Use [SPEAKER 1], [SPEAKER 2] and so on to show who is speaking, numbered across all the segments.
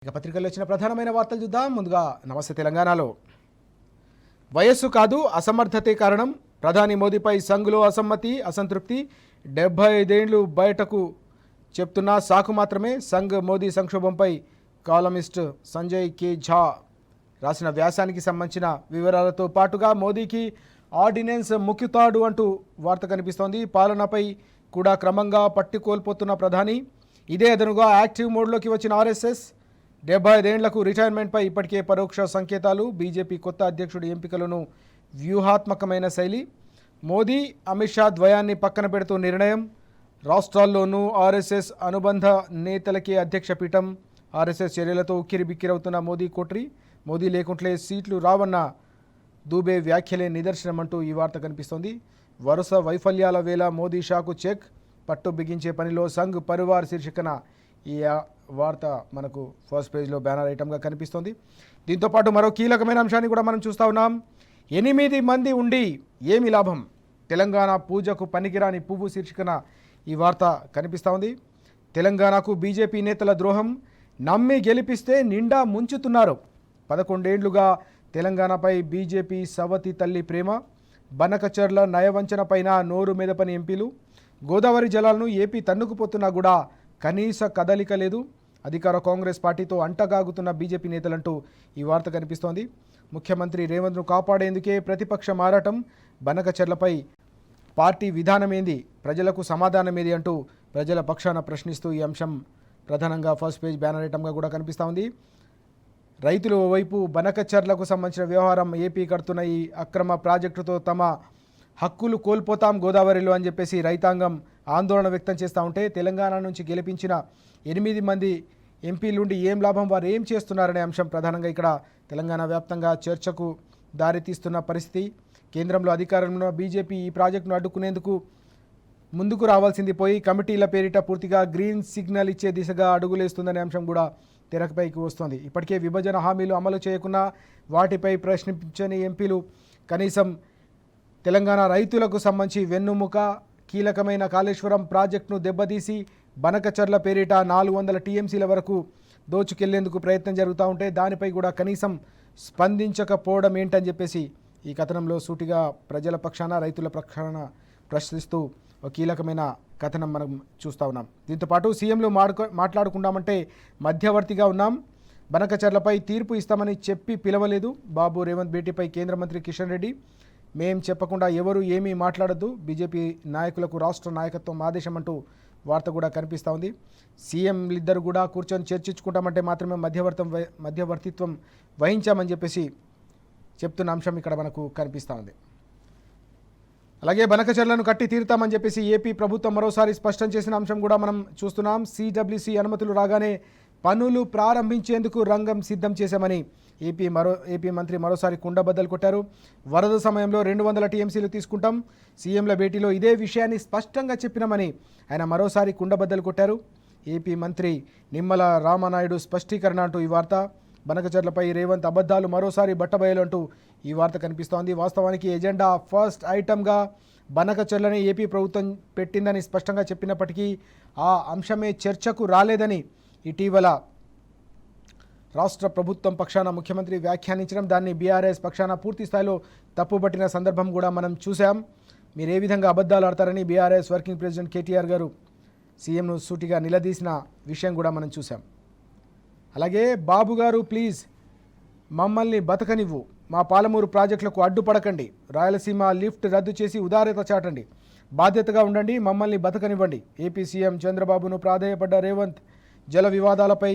[SPEAKER 1] ఇక పత్రికల్లో వచ్చిన ప్రధానమైన వార్తలు చూద్దాం. ముందుగా నమస్తే తెలంగాణలో వయస్సు కాదు అసమర్థతే కారణం, ప్రధాని మోదీపై సంఘ్లో అసమ్మతి అసంతృప్తి, 75 ఏళ్లు బయటకు చెప్తున్నా సాకు మాత్రమే, సంఘ్ మోదీ సంక్షోభంపై కాలమిస్ట్ సంజయ్ కే ఝా రాసిన వ్యాసానికి సంబంధించిన వివరాలతో పాటుగా మోదీకి ఆర్డినెన్స్ ముఖ్యతాడు అంటూ వార్త కనిపిస్తోంది. పాలనపై కూడా క్రమంగా పట్టు కోల్పోతున్న ప్రధాని, ఇదే అదనుగా యాక్టివ్ మోడ్లోకి వచ్చిన ఆర్ఎస్ఎస్, 75 ఏళ్లకు రిటైర్మెంట్పై ఇప్పటికే పరోక్ష సంకేతాలు, బీజేపీ కొత్త అధ్యక్షుడి ఎంపికలను వ్యూహాత్మకమైన శైలి, మోదీ అమిత్ షా ద్వయాన్ని పక్కన పెడుతూ నిర్ణయం, రాష్ట్రాల్లోనూ ఆర్ఎస్ఎస్ అనుబంధ నేతలకే అధ్యక్ష పీఠం, ఆర్ఎస్ఎస్ చర్యలతో ఉక్కిరిబిక్కిరవుతున్న మోదీ కోట్రి, మోదీ లేకుంటే సీట్లు రావన్న దూబే వ్యాఖ్యలే నిదర్శనమంటూ ఈ వార్త కనిపిస్తోంది. వరుస వైఫల్యాల వేళ మోదీ షాకు చెక్, పట్టు బిగించే పనిలో సంఘ్ పరివార్ శీర్షికన ఈ వార్త మనకు ఫస్ట్ పేజ్లో బ్యానర్ ఐటమ్గా కనిపిస్తోంది. దీంతోపాటు మరో కీలకమైన అంశాన్ని కూడా మనం చూస్తూ ఉన్నాం. 8 మంది ఉండి ఏమి లాభం, తెలంగాణ పూజకు పనికిరాని పువ్వు శీర్షికన ఈ వార్త కనిపిస్తూ ఉంది. తెలంగాణకు బీజేపీ నేతల ద్రోహం, నమ్మి గెలిపిస్తే నిండా ముంచుతున్నారు, 11 ఏళ్లుగా తెలంగాణపై బీజేపీ సవతి తల్లి ప్రేమ, బనకచర్ల నయవంచన పైన నోరు మెదపని ఎంపీలు, గోదావరి జలాలను ఏపీ తన్నుకుపోతున్నా కూడా కనీస కదలిక లేదు, అధికార కాంగ్రెస్ పార్టీతో అంటగాగుతున్న బీజేపీ నేతలంటూ ఈ వార్త కనిపిస్తోంది. ముఖ్యమంత్రి రేవంత్ను కాపాడేందుకే ప్రతిపక్ష మారాటం, బనకచర్లపై పార్టీ విధానమేంది, ప్రజలకు సమాధానమేది అంటూ ప్రజల పక్షాన ప్రశ్నిస్తూ ఈ అంశం ప్రధానంగా ఫస్ట్ పేజ్ బ్యానర్ ఐటమ్గా కూడా కనిపిస్తూ ఉంది. రైతులు ఓవైపు, బనకచర్లకు సంబంధించిన వ్యవహారం, ఏపీ కడుతున్న ఈ అక్రమ ప్రాజెక్టుతో తమ హక్కులు కోల్పోతాం గోదావరిలో అని చెప్పేసి రైతాంగం ఆందోళన వ్యక్తం చేస్తూ ఉంటే, తెలంగాణ నుంచి గెలిపించిన 8 మంది ఎంపీలుండి ఏం లాభం, వారు ఏం చేస్తున్నారనే అంశం ప్రధానంగా ఇక్కడ తెలంగాణ వ్యాప్తంగా చర్చకు దారితీస్తున్న పరిస్థితి. కేంద్రంలో అధికారంలో బీజేపీ ఈ ప్రాజెక్టును అడ్డుకునేందుకు ముందుకు రావాల్సింది పోయి కమిటీల పేరిట పూర్తిగా గ్రీన్ సిగ్నల్ ఇచ్చే దిశగా అడుగులేస్తుందనే అంశం కూడా తెరపైకి వస్తోంది. ఇప్పటికే విభజన హామీలు అమలు చేయకున్నా వాటిపై ప్రశ్నించని ఎంపీలు కనీసం తెలంగాణ రైతులకు సంబంధించి వెన్నుముక కీలకమైన కాళేశ్వరం ప్రాజెక్టును దెబ్బతీసి బనకచర్ల పేరిట 400 టీఎంసీల వరకు దోచుకెళ్లేందుకు ప్రయత్నం జరుగుతూ ఉంటే దానిపై కూడా కనీసం స్పందించకపోవడం ఏంటని చెప్పేసి ఈ కథనంలో సూటిగా ప్రజల పక్షాన రైతుల పక్షాన ప్రశ్నిస్తూ ఒక కీలకమైన కథనం మనం చూస్తూ ఉన్నాం. దీంతోపాటు సీఎంలు మాట్లాడుకుందామంటే మధ్యవర్తిగా ఉన్నాం, బనకచర్లపై తీర్పు ఇస్తామని చెప్పి పిలవలేదు, బాబు రేవంత్ భేటీపై కేంద్ర మంత్రి కిషన్ రెడ్డి, మేం చెప్పకుండా ఎవరు ఏమీ మాట్లాడద్దు, బీజేపీ నాయకులకు రాష్ట్ర నాయకత్వం ఆదేశం అంటూ వార్త కూడా కనిపిస్తూ ఉంది. సీఎంలిద్దరు కూడా కూర్చొని చర్చించుకుంటామంటే మాత్రమే మధ్యవర్తిత్వం వహించామని చెప్పేసి చెప్తున్న అంశం ఇక్కడ మనకు కనిపిస్తూ ఉంది. అలాగే బనకచర్లను కట్టి తీరుతామని చెప్పేసి ఏపీ ప్రభుత్వం మరోసారి స్పష్టం చేసిన అంశం కూడా మనం చూస్తున్నాం. సిడబ్ల్యూసీ అనుమతులు రాగానే పనులు ప్రారంభించేందుకు రంగం సిద్ధం చేశామని ఏపీ మంత్రి మరోసారి కుండబద్దలు కొట్టారు. వరద సమయంలో 200 టీఎంసీలు తీసుకుంటాం, సీఎంల భేటీలో ఇదే విషయాన్ని స్పష్టంగా చెప్పినామని ఆయన మరోసారి కుండబద్దలు కొట్టారు. ఏపీ మంత్రి నిమ్మల రామనాయుడు స్పష్టీకరణ అంటూ ఈ వార్త, బనకచర్లపై రేవంత్ అబద్ధాలు మరోసారి బట్టబయలు అంటూ ఈ వార్త కనిపిస్తోంది. వాస్తవానికి ఎజెండా ఫస్ట్ ఐటమ్గా బనకచర్లని ఏపీ ప్రభుత్వం పెట్టిందని స్పష్టంగా చెప్పినప్పటికీ ఆ అంశమే చర్చకు రాలేదని ఇటీవల రాష్ట్ర ప్రభుత్వం పక్షాన ముఖ్యమంత్రి వ్యాఖ్యానించడం, దాన్ని బీఆర్ఎస్ పక్షాన పూర్తి స్థాయిలో తప్పుపట్టిన సందర్భం కూడా మనం చూసాం. మీరు ఏ విధంగా అబద్ధాలు ఆడతారని బీఆర్ఎస్ వర్కింగ్ ప్రెసిడెంట్ కేటీఆర్ గారు సీఎంను సూటిగా నిలదీసిన విషయం కూడా మనం చూసాం. అలాగే బాబు గారు ప్లీజ్ మమ్మల్ని బతకనివ్వు, మా పాలమూరు ప్రాజెక్టులకు అడ్డుపడకండి, రాయలసీమ లిఫ్ట్ రద్దు చేసి ఉదారత చాటండి, బాధ్యతగా ఉండండి, మమ్మల్ని బతకనివ్వండి, ఏపీ సీఎం చంద్రబాబును ప్రాధేయపడ్డ రేవంత్, జల వివాదాలపై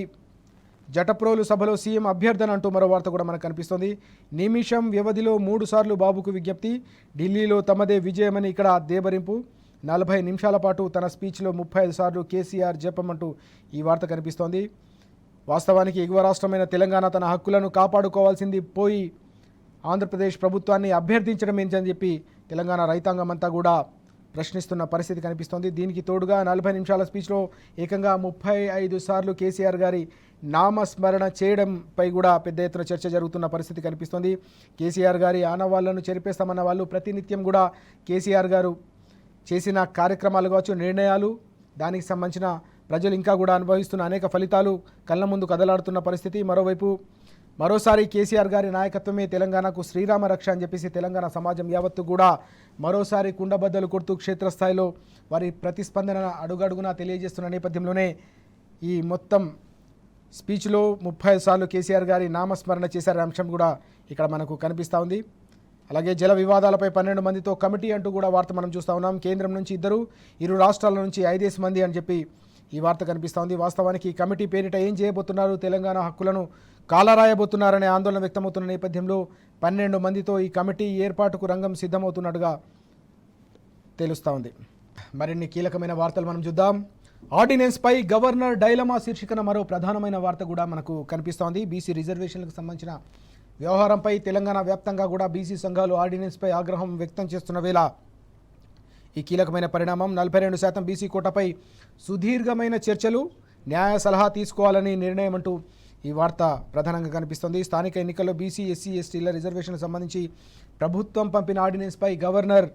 [SPEAKER 1] జటప్రోలు సభలో సీఎం అభ్యర్థన అంటూ మరో వార్త కూడా మనకు కనిపిస్తోంది. నిమిషం వ్యవధిలో 3 సార్లు బాబుకు విజ్ఞప్తి, ఢిల్లీలో తమదే విజయమని ఇక్కడ దేబరింపు, 40 నిమిషాల పాటు తన స్పీచ్లో 35 సార్లు కేసీఆర్ జపమంటూ ఈ వార్త కనిపిస్తోంది. వాస్తవానికి ఎగువ రాష్ట్రమైన తెలంగాణ తన హక్కులను కాపాడుకోవాల్సింది పోయి ఆంధ్రప్రదేశ్ ప్రభుత్వాన్ని అభ్యర్థించడం ఏంటని చెప్పి తెలంగాణ రైతాంగం అంతా కూడా ప్రశ్నిస్తున్న పరిస్థితి కనిపిస్తోంది. దీనికి తోడుగా 40 నిమిషాల స్పీచ్లో ఏకంగా 35 సార్లు కేసీఆర్ గారి నామస్మరణ చేయడంపై కూడా పెద్ద ఎత్తున చర్చ జరుగుతున్న పరిస్థితి కనిపిస్తోంది. కేసీఆర్ గారి ఆనవాళ్లను చెరిపేస్తామన్న వాళ్ళు ప్రతినిత్యం కూడా కేసీఆర్ గారు చేసిన కార్యక్రమాలు కావచ్చు, నిర్ణయాలు, దానికి సంబంధించిన ప్రజలు ఇంకా కూడా అనుభవిస్తున్న అనేక ఫలితాలు కళ్ళ ముందు కదలాడుతున్న పరిస్థితి. మరోవైపు మరోసారి కేసీఆర్ గారి నాయకత్వమే తెలంగాణకు శ్రీరామ రక్ష అని చెప్పేసి తెలంగాణ సమాజం యావత్తు కూడా మరోసారి కుండబద్దలు కొడుతూ క్షేత్రస్థాయిలో వారి ప్రతిస్పందన అడుగడుగునా తెలియజేస్తున్న నేపథ్యంలోనే ఈ మొత్తం స్పీచ్లో 30 సార్లు కేసీఆర్ గారి నామస్మరణ చేశారనే అంశం కూడా ఇక్కడ మనకు కనిపిస్తూ ఉంది. అలాగే జల వివాదాలపై 12 మందితో కమిటీ అంటూ కూడా వార్త మనం చూస్తూ ఉన్నాం. కేంద్రం నుంచి 2, ఇరు రాష్ట్రాల నుంచి 5 మంది అని చెప్పి ఈ వార్త కనిపిస్తూ ఉంది. వాస్తవానికి ఈ కమిటీ పేరిట ఏం చేయబోతున్నారు, తెలంగాణ హక్కులను కాలరాయబోతున్నారనే ఆందోళన వ్యక్తమవుతున్న నేపథ్యంలో 12 మందితో ఈ కమిటీ ఏర్పాటుకు రంగం సిద్ధమవుతున్నట్టుగా తెలుస్తూ ఉంది. మరిన్ని కీలకమైన వార్తలు మనం చూద్దాం. ఆర్డినెన్స్ పై గవర్నర్ డైలమా శీర్షికన మరో ప్రధానమైన వార్త కూడా మనకు కనిపిస్తోంది. బీసీ రిజర్వేషన్లకు సంబంధించిన వ్యవహారంపై తెలంగాణ వ్యాప్తంగా కూడా బీసీ సంఘాలు ఆర్డినెన్స్పై ఆగ్రహం వ్యక్తం చేస్తున్న వేళ ఈ కీలకమైన పరిణామం 42% బీసీ కోటాపై సుదీర్ఘమైన చర్చలు, న్యాయ సలహా తీసుకోవాలని నిర్ణయం అంటూ ఈ వార్త ప్రధానంగా కనిపిస్తోంది. స్థానిక ఎన్నికల్లో బీసీ, ఎస్సీ, ఎస్టీల రిజర్వేషన్లకు సంబంధించి ప్రభుత్వం పంపిన ఆర్డినెన్స్పై గవర్నర్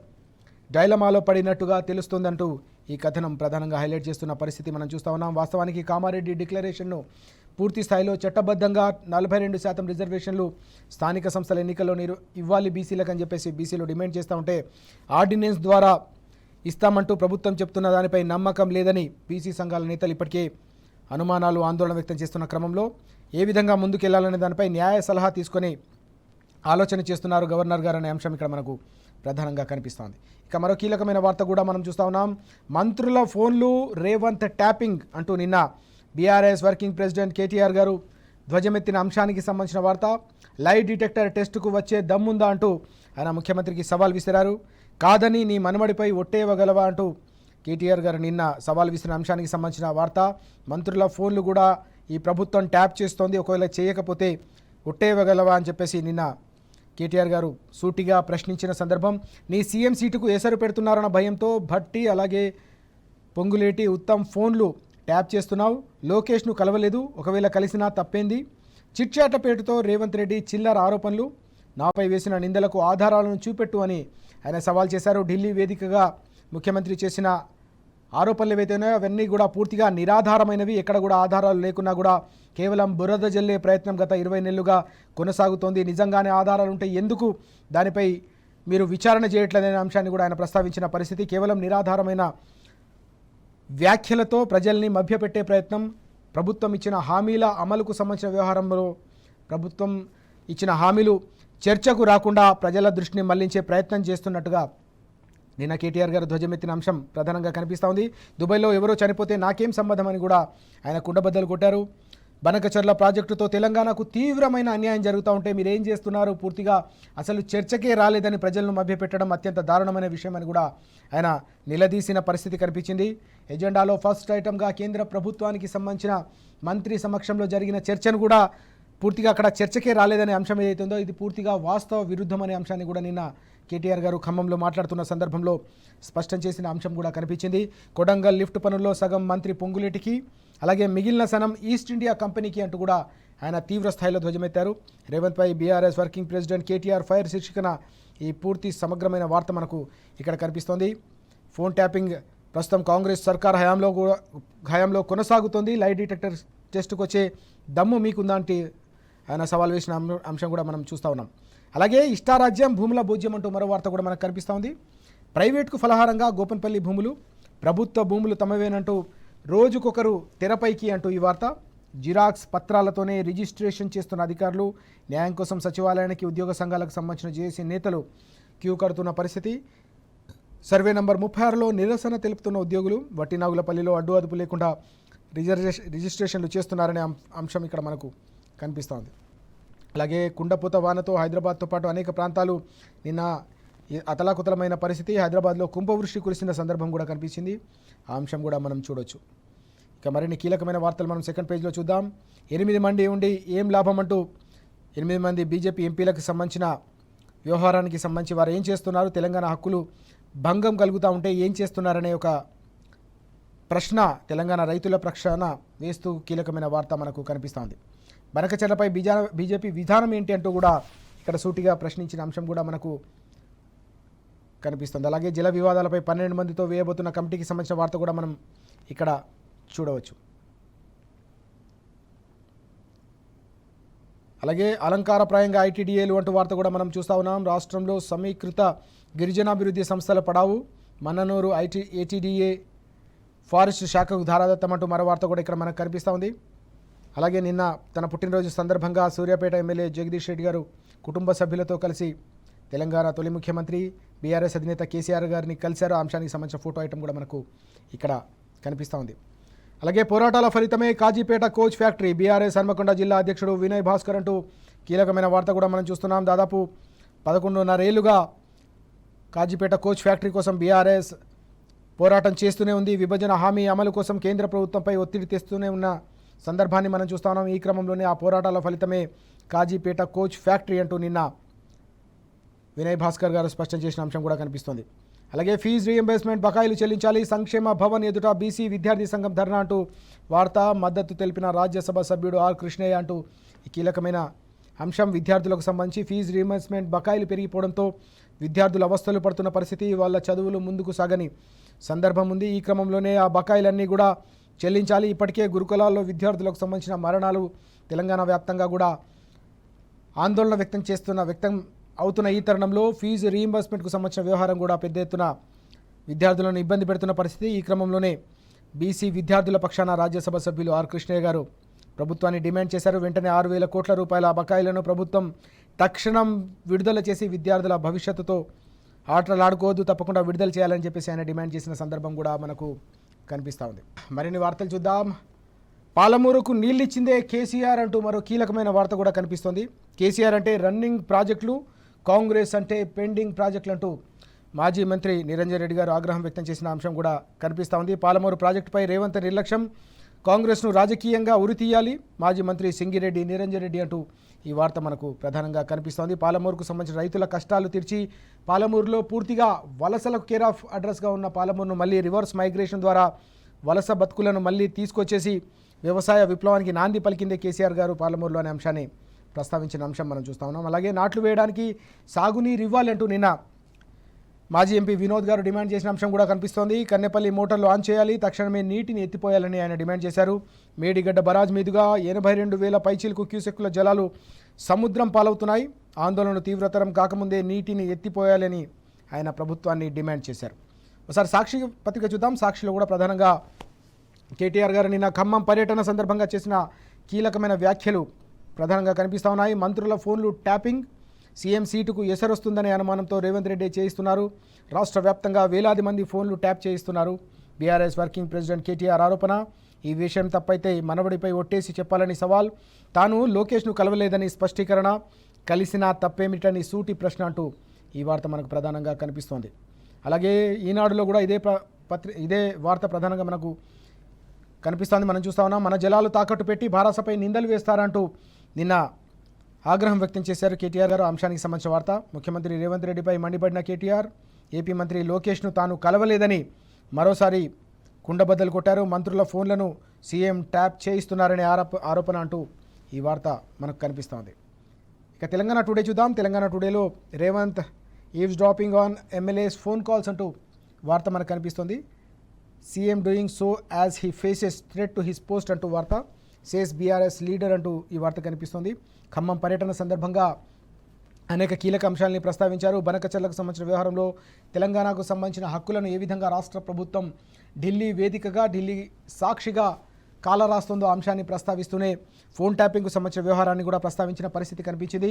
[SPEAKER 1] డైలమాలో పడినట్టుగా తెలుస్తోందంటూ ఈ కథనం ప్రధానంగా హైలైట్ చేస్తున్న పరిస్థితి మనం చూస్తూ ఉన్నాం. వాస్తవానికి కామారెడ్డి డిక్లరేషన్ను పూర్తి స్థాయిలో చట్టబద్ధంగా 42% రిజర్వేషన్లు స్థానిక సంస్థల ఎన్నికల్లో ఇవ్వాలి బీసీలకు అని చెప్పేసి బీసీలు డిమాండ్ చేస్తూ ఉంటే ఆర్డినెన్స్ ద్వారా ఇస్తామంటూ ప్రభుత్వం చెప్తున్న దానిపై నమ్మకం లేదని బీసీ సంఘాల నేతలు ఇప్పటికే అనుమానాలు, ఆందోళన వ్యక్తం చేస్తున్న క్రమంలో ఏ విధంగా ముందుకెళ్లాలనే దానిపై న్యాయ సలహా తీసుకొని ఆలోచన చేస్తున్నారు గవర్నర్ గారు అనే అంశం ఇక్కడ మనకు ప్రధానంగా కనిపిస్తోంది. ఇక మరో కీలకమైన వార్త కూడా మనం చూస్తూ ఉన్నాం. మంత్రుల ఫోన్లు రేవంత్ ట్యాపింగ్ అంటూ నిన్న బీఆర్ఎస్ వర్కింగ్ ప్రెసిడెంట్ కేటీఆర్ గారు ధ్వజమెత్తిన అంశానికి సంబంధించిన వార్త. లై డిటెక్టర్ టెస్టుకు వచ్చే దమ్ముందా అంటూ ఆయన ముఖ్యమంత్రికి సవాల్ విసిరారు. కాదని నీ మనవడిపై ఒట్టేయగలవా అంటూ కేటీఆర్ గారు నిన్న సవాల్ విసిరిన అంశానికి సంబంధించిన వార్త. మంత్రుల ఫోన్లు కూడా ఈ ప్రభుత్వం ట్యాప్ చేస్తోంది, ఒకవేళ చేయకపోతే ఒట్టేయగలవా అని చెప్పేసి నిన్న కేటీఆర్ గారు సూటిగా ప్రశ్నించిన సందర్భం. నీ సీఎం సీటుకు ఎసరు పెడుతున్నారన్న భయంతో భట్టి అలాగే పొంగులేటి, ఉత్తమ్ ఫోన్లు ట్యాప్ చేస్తున్నావు. లోకేష్ను కలవలేదు, ఒకవేళ కలిసినా తప్పేంది. చిట్చాట పేరుతో రేవంత్ రెడ్డి చిల్లర ఆరోపణలు, నాపై వేసిన నిందలకు ఆధారాలను చూపెట్టు అని ఆయన సవాల్ చేశారు. ఢిల్లీ వేదికగా ముఖ్యమంత్రి చేసిన ఆరోపణలు ఏవైతున్నాయో అవన్నీ కూడా పూర్తిగా నిరాధారమైనవి. ఎక్కడ కూడా ఆధారాలు లేకున్నా కూడా కేవలం బురద జల్లే ప్రయత్నం గత 20 నెలలుగా కొనసాగుతోంది. నిజంగానే ఆధారాలు ఉంటే ఎందుకు దానిపై మీరు విచారణ చేయట్లేదనే అంశాన్ని కూడా ఆయన ప్రస్తావించిన పరిస్థితి. కేవలం నిరాధారమైన వ్యాఖ్యలతో ప్రజల్ని మభ్యపెట్టే ప్రయత్నం, ప్రభుత్వం ఇచ్చిన హామీల అమలుకు సంబంధించిన వ్యవహారంలో ప్రభుత్వం ఇచ్చిన హామీలు చర్చకు రాకుండా ప్రజల దృష్టిని మళ్లించే ప్రయత్నం చేస్తున్నట్టుగా నిన్న కేటీఆర్ గారు ధ్వజమెత్తిన అంశం ప్రధానంగా కనిపిస్తూ ఉంది. దుబాయ్లో ఎవరో చనిపోతే నాకేం సంబంధం అని కూడా ఆయన కుండబద్దలు కొట్టారు. బనకచర్ల ప్రాజెక్టుతో తెలంగాణకు తీవ్రమైన అన్యాయం జరుగుతూ ఉంటే మీరేం చేస్తున్నారు, పూర్తిగా అసలు చర్చకే రాలేదని ప్రజలను మభ్యపెట్టడం అత్యంత దారుణమైన విషయం అని కూడా ఆయన నిలదీసిన పరిస్థితి కనిపించింది. ఎజెండాలో ఫస్ట్ ఐటమ్గా కేంద్ర ప్రభుత్వానికి సంబంధించిన మంత్రి సమక్షంలో జరిగిన చర్చను కూడా పూర్తిగా అక్కడ చర్చకే రాలేదనే అంశం ఏదైతుందో ఇది పూర్తిగా వాస్తవ విరుద్ధం అనే అంశాన్ని కూడా నిన్న కేటీఆర్ గారు ఖమ్మంలో మాట్లాడుతున్న సందర్భంలో స్పష్టం చేసిన అంశం కూడా కనిపించింది. కొడంగల్ లిఫ్ట్ పనుల్లో సగం మంత్రి పొంగులేటికి, అలాగే మిగిలిన సనం ఈస్ట్ ఇండియా కంపెనీకి అంటూ కూడా ఆయన తీవ్ర స్థాయిలో ధ్వజమెత్తారు. రేవంత్పై BRS working president KTR fire శీర్షికన ఈ పూర్తి సమగ్రమైన వార్త మనకు ఇక్కడ కనిపిస్తోంది. ఫోన్ ట్యాపింగ్ ప్రస్తుతం కాంగ్రెస్ సర్కార్ హయాంలో కొనసాగుతోంది. లై డిటెక్టర్ టెస్టుకు వచ్చే దమ్ము మీకుందా అంటే ఆయన సవాల్ వేసిన అంశం కూడా మనం చూస్తూ ఉన్నాం. అలాగే ఇష్టారాజ్యం, భూముల భోజ్యం అంటూ మరో వార్త కూడా మనకు కనిపిస్తూ ఉంది. ప్రైవేట్కు ఫలహారంగా గోపన్పల్లి భూములు, ప్రభుత్వ భూములు తమవేనంటూ రోజుకొకరు తెరపైకి అంటూ ఈ వార్త. జిరాక్స్ పత్రాలతోనే రిజిస్ట్రేషన్ చేస్తున్న అధికారులు, న్యాయం కోసం సచివాలయానికి ఉద్యోగ సంఘాలకు సంబంధించిన జేఏసీ నేతలు క్యూ కడుతున్న పరిస్థితి. సర్వే నంబర్ 36లో నిరసన తెలుపుతున్న ఉద్యోగులు వట్టినాగులపల్లిలో అడ్డు అదుపు లేకుండా రిజిస్ట్రేషన్లు చేస్తున్నారనే అంశం ఇక్కడ మనకు కనిపిస్తోంది. అలాగే కుండపోత వానతో హైదరాబాద్తో పాటు అనేక ప్రాంతాలు నిన్న అతలాకుతలమైన పరిస్థితి. హైదరాబాద్లో కుంభవృష్టి కురిసిన సందర్భం కూడా కనిపించింది. ఆ అంశం కూడా మనం చూడొచ్చు. ఇక మరిన్ని కీలకమైన వార్తలు మనం సెకండ్ పేజ్లో చూద్దాం. 8 మంది ఉండి ఏం లాభం అంటూ 8 మంది బీజేపీ ఎంపీలకు సంబంధించిన వ్యవహారానికి సంబంధించి వారు ఏం చేస్తున్నారు, తెలంగాణ హక్కులు భంగం కలుగుతూ ఉంటే ఏం చేస్తున్నారనే ఒక ప్రశ్న తెలంగాణ రైతుల ప్రక్షాళన వేస్తూ కీలకమైన వార్త మనకు కనిపిస్తోంది. బనకచర్లపై బీజేపీ విధానం ఏంటి అంటూ కూడా ఇక్కడ సూటిగా ప్రశ్నించిన అంశం కూడా మనకు కనిపిస్తుంది. అలాగే జల వివాదాలపై 12 మందితో వేయబోతున్న కమిటీకి సంబంధించిన వార్త కూడా మనం ఇక్కడ చూడవచ్చు. అలాగే అలంకారప్రాయంగా ఐటీడీఏలు అంటూ వార్త కూడా మనం చూస్తూ ఉన్నాం. రాష్ట్రంలో సమీకృత గిరిజనాభివృద్ధి సంస్థల పడావు, మన్ననూరు ఏటీడీఏ ఫారెస్ట్ శాఖకు ధారాదత్తం అంటూ మరో వార్త కూడా ఇక్కడ మనకు కనిపిస్తూ ఉంది. అలాగే నిన్న తన పుట్టినరోజు సందర్భంగా సూర్యాపేట ఎమ్మెల్యే జగదీష్ రెడ్డి గారు కుటుంబ సభ్యులతో కలిసి తెలంగాణ తొలి ముఖ్యమంత్రి బీఆర్ఎస్ అధినేత కేసీఆర్ గారిని కలిశారు. ఆ అంశానికి సంబంధించిన ఫోటో ఐటమ్ కూడా మనకు ఇక్కడ కనిపిస్తూ ఉంది. అలాగే పోరాటాల ఫలితమే Kazipet coach factory, BRS Hanamkonda జిల్లా అధ్యక్షుడు వినయ్ భాస్కర్ అంటూ కీలకమైన వార్త కూడా మనం చూస్తున్నాం. దాదాపు 11.5 ఏళ్లుగా కాజీపేట కోచ్ ఫ్యాక్టరీ కోసం బీఆర్ఎస్ పోరాటం చేస్తూనే ఉంది. విభజన హామీ అమలు కోసం కేంద్ర ప్రభుత్వంపై ఒత్తిడి తెస్తూనే ఉన్న సందర్భాన్ని మనం చూస్తా ఉన్నాం. ఈ క్రమంలోనే ఆ పోరాటాల ఫలితమే కాజీపేట కోచ్ ఫ్యాక్టరీ అంటూ నిన్న వినయ్ భాస్కర్ గారు స్పష్టం చేసిన అంశం కూడా కనిపిస్తోంది. అలాగే ఫీజు రీఎంబర్స్మెంట్ బకాయిలు చెల్లించాలి, సంక్షేమ భవన్ ఎదుట బీసీ విద్యార్థి సంఘం ధర్నా అంటూ వార్త. మద్దతు తెలిపిన రాజ్యసభ సభ్యుడు ఆర్ కృష్ణయ్య అంటూ ఈ కీలకమైన అంశం. విద్యార్థులకు సంబంధించి ఫీజు రీఎంబర్స్మెంట్ బకాయిలు పెరిగిపోవడంతో విద్యార్థులు అవస్థలు పడుతున్న పరిస్థితి, వాళ్ళ చదువులు ముందుకు సాగని సందర్భం ఉంది. ఈ క్రమంలోనే ఆ బకాయిలన్నీ కూడా చెల్లించాలి. ఇప్పటికే గురుకులాల్లో విద్యార్థులకు సంబంధించిన మరణాలు తెలంగాణ వ్యాప్తంగా కూడా ఆందోళన వ్యక్తం అవుతున్న ఈ తరుణంలో ఫీజు రీయింబర్స్మెంట్కు సంబంధించిన వ్యవహారం కూడా పెద్ద ఎత్తున విద్యార్థులను ఇబ్బంది పెడుతున్న పరిస్థితి. ఈ క్రమంలోనే బీసీ విద్యార్థుల పక్షాన రాజ్యసభ సభ్యులు ఆర్ కృష్ణయ్య గారు ప్రభుత్వాన్ని డిమాండ్ చేశారు. వెంటనే 6,000 కోట్ల రూపాయల బకాయిలను ప్రభుత్వం తక్షణం విడుదల చేసి విద్యార్థుల భవిష్యత్తుతో ఆటలాడుకోవద్దు, తప్పకుండా విడుదల చేయాలని చెప్పేసి ఆయన డిమాండ్ చేసిన సందర్భం కూడా మనకు కనిపిస్తూ ఉంది. మరిన్ని వార్తలు చూద్దాం. పాలమూరుకు నీళ్ళిచ్చిందే కేసీఆర్ అంటూ మరో కీలకమైన వార్త కూడా కనిపిస్తోంది. కేసీఆర్ అంటే రన్నింగ్ ప్రాజెక్టులు, కాంగ్రెస్ అంటే పెండింగ్ ప్రాజెక్టులు అంటూ మాజీ మంత్రి నిరంజన్ రెడ్డి గారు ఆగ్రహం వ్యక్తం చేసిన అంశం కూడా కనిపిస్తూ ఉంది. పాలమూరు ప్రాజెక్టుపై రేవంత్ నిర్లక్ష్యం, కాంగ్రెస్ను రాజకీయంగా ఉరితీయాలి, మాజీ మంత్రి సింగిరెడ్డి నిరంజన్ రెడ్డి అంటూ ఈ వార్త మనకు ప్రధానంగా కనిపిస్తోంది. పాలమూరుకు సంబంధించిన రైతుల కష్టాలు తీర్చి పాలమూరులో పూర్తిగా వలసలకు కేర్ ఆఫ్ అడ్రస్గా ఉన్న పాలమూరును మళ్ళీ రివర్స్ మైగ్రేషన్ ద్వారా వలస బతుకులను మళ్ళీ తీసుకొచ్చేసి వ్యవసాయ విప్లవానికి నాంది పలికిందే కేసీఆర్ గారు పాలమూరులో అనే అంశాన్ని ప్రస్తావించిన అంశం మనం చూస్తూ ఉన్నాం. అలాగే నాట్లు వేయడానికి సాగునీరు ఇవ్వాలంటూ నిన్న మాజీ ఎంపీ వినోద్ గారు డిమాండ్ చేసిన అంశం కూడా కనిపిస్తోంది. కన్నెపల్లి మోటార్లు ఆన్ చేయాలి, తక్షణమే నీటిని ఎత్తిపోయాలని ఆయన డిమాండ్ చేశారు. మేడిగడ్డ బరాజ్ మీదుగా 82,000 పైచీలకు క్యూసెక్కుల జలాలు సముద్రం పాలవుతున్నాయి. ఆందోళనలు తీవ్రతరం కాకముందే నీటిని ఎత్తిపోయాలని ఆయన ప్రభుత్వాన్ని డిమాండ్ చేశారు. ఒకసారి సాక్షి పత్రిక చూద్దాం. సాక్షిలో కూడా ప్రధానంగా కేటీఆర్ గారు నిన్న ఖమ్మం పర్యటన సందర్భంగా చేసిన కీలకమైన వ్యాఖ్యలు ప్రధానంగా కనిపిస్తూ ఉన్నాయి. మంత్రుల ఫోన్లు ట్యాపింగ్, సీఎం సీటుకు ఎసరొస్తుందనే అనుమానంతో రేవంత్ రెడ్డి చేయిస్తున్నారు. రాష్ట్ర వ్యాప్తంగా వేలాది మంది ఫోన్లు ట్యాప్ చేయిస్తున్నారు. బీఆర్ఎస్ వర్కింగ్ ప్రెసిడెంట్ కేటీఆర్ ఆరోపణ. ఈ విషయం తప్పైతే మనవడిపై ఒట్టేసి చెప్పాలని సవాల్. తాను లోకేష్ను కలవలేదని స్పష్టీకరణ. కలిసినా తప్పేమిటని సూటి ప్రశ్న అంటూ ఈ వార్త మనకు ప్రధానంగా కనిపిస్తోంది. అలాగే ఈనాడులో కూడా ఇదే వార్త ప్రధానంగా మనకు కనిపిస్తోంది. మనం చూస్తా ఉన్నాం. మన జలాలు తాకట్టు పెట్టి భారసపై నిందలు వేస్తారంటూ నిన్న ఆగ్రహం వ్యక్తం చేశారు కేటీఆర్ గారు. అంశానికి సంబంధించిన వార్త. ముఖ్యమంత్రి రేవంత్ రెడ్డిపై మండిపడిన కేటీఆర్ ఏపీ మంత్రి లోకేష్ను తాను కలవలేదని మరోసారి కుండబద్దలు కొట్టారు. మంత్రుల ఫోన్లను సీఎం ట్యాప్ చేయిస్తున్నారనే ఆరోపణ అంటూ ఈ వార్త మనకు కనిపిస్తోంది. ఇక తెలంగాణ టుడే చూద్దాం. తెలంగాణ టుడేలో Revanth eavesdropping on MLAs phone calls అంటూ వార్త మనకు కనిపిస్తుంది. CM doing so as he faces threat to his post అంటూ వార్త. సేస్ బీఆర్ఎస్ లీడర్ అంటూ ఈ వార్త కనిపిస్తుంది. ఖమ్మం పర్యటన సందర్భంగా అనేక కీలక అంశాలని ప్రస్తావించారు. బనకచర్లకు సంబంధించిన వ్యవహారంలో తెలంగాణకు సంబంధించిన హక్కులను ఏ విధంగా రాష్ట్ర ప్రభుత్వం ఢిల్లీ వేదికగా, ఢిల్లీ సాక్షిగా కాలరాస్తుందో అంశాన్ని ప్రస్తావిస్తూనే ఫోన్ ట్యాపింగ్కు సంబంధించిన వ్యవహారాన్ని కూడా ప్రస్తావించిన పరిస్థితి కనిపించింది.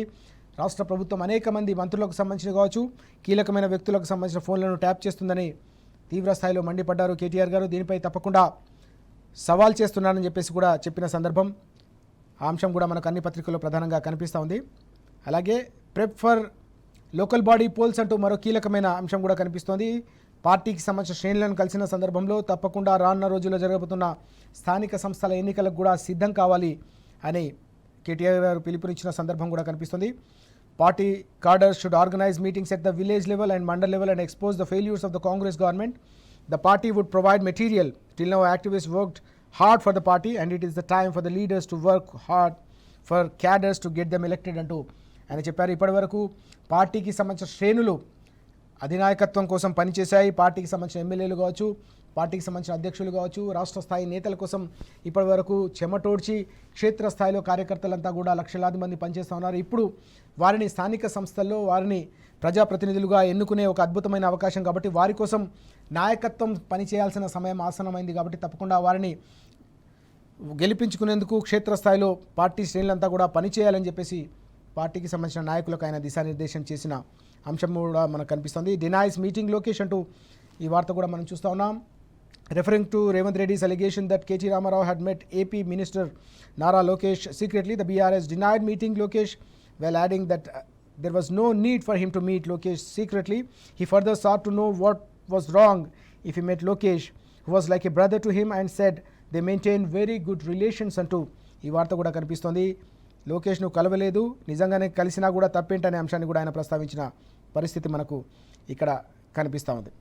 [SPEAKER 1] రాష్ట్ర ప్రభుత్వం అనేక మంది మంత్రులకు సంబంధించిన కావచ్చు, కీలకమైన వ్యక్తులకు సంబంధించిన ఫోన్లను ట్యాప్ చేస్తుందని తీవ్ర స్థాయిలో మండిపడ్డారు కేటీఆర్ గారు. దీనిపై తప్పకుండా సవాల్ చేస్తున్నారని చెప్పేసి కూడా చెప్పిన సందర్భం. ఆ అంశం కూడా మనకు అన్ని పత్రికల్లో ప్రధానంగా కనిపిస్తూ ఉంది. అలాగే prep for local body polls అంటూ మరో కీలకమైన అంశం కూడా కనిపిస్తోంది. పార్టీకి సంబంధించిన శ్రేణులను కలిసిన సందర్భంలో తప్పకుండా రానున్న రోజుల్లో జరగబోతున్న స్థానిక సంస్థల ఎన్నికలకు కూడా సిద్ధం కావాలి అని కేటీఆర్ గారు పిలుపునిచ్చిన సందర్భం కూడా కనిపిస్తుంది. Party cadres should organize meetings at the village level and mandal level and expose the failures of the Congress government. The party would provide material. Till now, activists worked hard for the party and it is the time for the leaders to work hard for cadres to get them elected అంటూ ఆయన చెప్పారు. ఇప్పటి వరకు పార్టీకి సంబంధించిన శ్రేణులు అధినాయకత్వం కోసం పనిచేశాయి. పార్టీకి సంబంధించిన ఎమ్మెల్యేలు కావచ్చు, పార్టీకి సంబంధించిన అధ్యక్షులు కావచ్చు, రాష్ట్ర స్థాయి నేతల కోసం ఇప్పటివరకు చెమటోడ్చి క్షేత్రస్థాయిలో కార్యకర్తలంతా కూడా లక్షలాది మంది పనిచేస్తూ ఉన్నారు. ఇప్పుడు వారిని స్థానిక సంస్థల్లో వారిని ప్రజాప్రతినిధులుగా ఎన్నుకునే ఒక అద్భుతమైన అవకాశం కాబట్టి వారి కోసం నాయకత్వం పనిచేయాల్సిన సమయం ఆసనమైంది కాబట్టి తప్పకుండా వారిని గెలిపించుకునేందుకు క్షేత్రస్థాయిలో పార్టీ శ్రేణులంతా కూడా పనిచేయాలని చెప్పేసి పార్టీకి సంబంధించిన నాయకులకు ఆయన దిశానిర్దేశం చేసిన అంశం కూడా మనకు కనిపిస్తుంది. డినైస్ మీటింగ్ లోకేష్ అంటూ ఈ వార్త కూడా మనం చూస్తూ ఉన్నాం. Referring to Revanth Reddy's allegation that K.T. Ramarao had met AP Minister Nara Lokesh secretly, the BRS denied meeting Lokesh while adding that there was no need for him to meet Lokesh secretly. He further sought to know what was wrong if he met Lokesh, who was like a brother to him, and said they maintain very good relations అంటూ ఈ వార్త కూడా కనిపిస్తోంది. లోకేష్ను కలవలేదు, నిజంగానే కలిసినా కూడా తప్పేంటనే అంశాన్ని కూడా ఆయన ప్రస్తావించిన పరిస్థితి మనకు ఇక్కడ కనిపిస్తూ ఉంది.